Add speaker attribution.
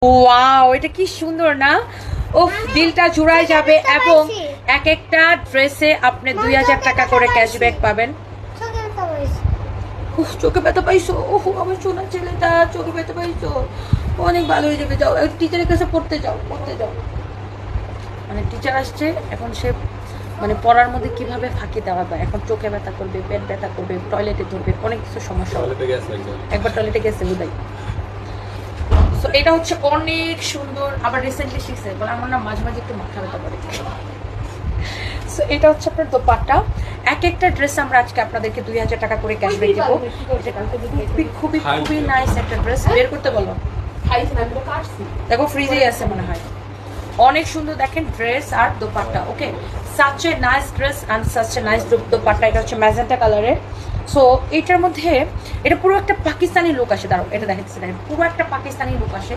Speaker 1: Wow, এটা কি সুন্দর না? উফ, দিলটা জুড়ায় যাবে। এবং এক একটা ড্রেসে আপনি 2000 টাকা করে ক্যাশব্যাক পাবেন। উফ, চোখে ব্যথা পাইছো? ওহ, আমার সোনা ছেলেটা চোখে ব্যথা পাইছো? অনেক ভালো হয়ে যাবে, যাও টিচারের কাছে পড়তে যাও, পড়তে যাও। মানে টিচার আসছে এখন, সে মানে পড়ার মধ্যে কিভাবে ফাঁকি দেওয়া যায়। এখন চোখে ব্যথা করবে, পেট ব্যথা করবে, টয়লেটে ধরবে, অনেক কিছু সমস্যা হবে। একবার টয়লেটে গেছে বুঝাই। তো এটা হচ্ছে অনেক সুন্দর। আবার রিসেন্টলি শিখছে বলে আমার না মাঝে মাঝে একটু মাথা ব্যথা করে। সো এটা হচ্ছে আপনার দোপাট্টা। এক একটা ড্রেস আমরা আজকে আপনাদেরকে 2000 টাকা করে ক্যাশব্যাক দেবো। খুবই খুবই খুবই নাইস একটা ড্রেস। বের করতে বলো, দেখো ফ্রিজেই আছে মনে হয়। অনেক সুন্দর দেখেন ড্রেস আর dupatta. Okay, such a nice dress and such a nice dupatta. এটা হচ্ছে ম্যাজেন্টা কালারের। সো এটার মধ্যে এটা পুরো একটা পাকিস্তানি লুক আসে। দাঁড়াও, এটা দেখাচ্ছি, দেখেন পুরো একটা পাকিস্তানি লুক আসে।